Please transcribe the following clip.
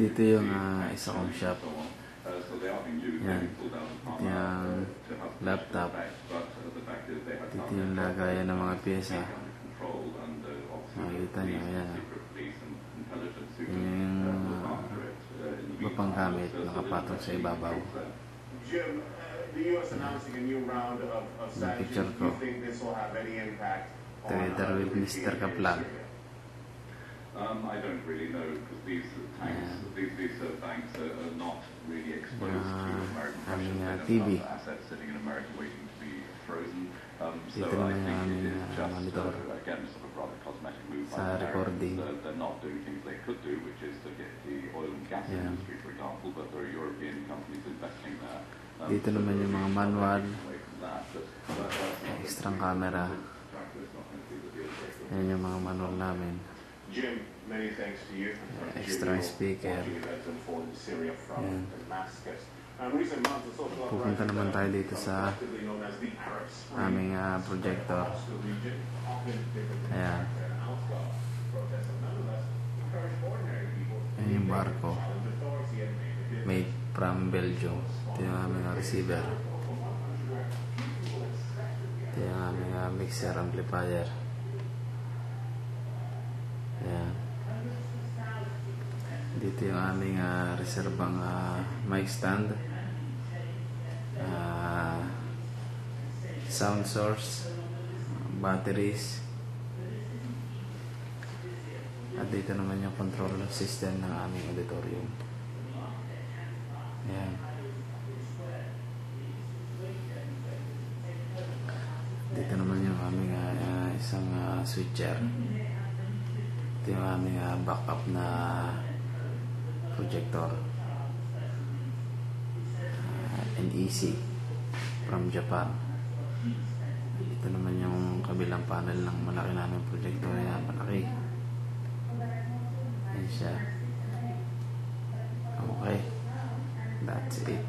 Dito yung isa kong shop. Yan. Dito yung laptop. Dito yung lagayan ng mga pyesa. Makikita nyo, yan. Yung iba pang gamit nakapatong sa ibabaw. Yung picture ko. Together with Mr. Kaplan. I don't really know because these banks are not really exposed to American TV. assets sitting in America waiting to be frozen. So Dito I naman think yung it is just monitor again sort of rather cosmetic move sa by the recording. Americans. They're not doing things they could do, which is to get the oil and gas industry, for example. But there are European companies investing there. Dito naman yung mga manual, extra camera. Yan yung mga manual namin. Jim, many thanks to you for Extra speaker. Yan. Pupunta naman tayo dito sa aming projector. Ayan. Yan yung barko. Made from Belgium. Ito yung aming receiver. Ito yung aming mixer amplifier. Ayan. Dito yung aming reservang mic stand, sound source, batteries, at dito naman yung control system ng aming auditorium. Ayan. Dito naman yung aming isang switcher. Ito yung aming backup na projector, NEC from Japan. Ito naman yung kabilang panel ng malaki namin projector. Yan, malaki. Yan siya. Okay, that's it.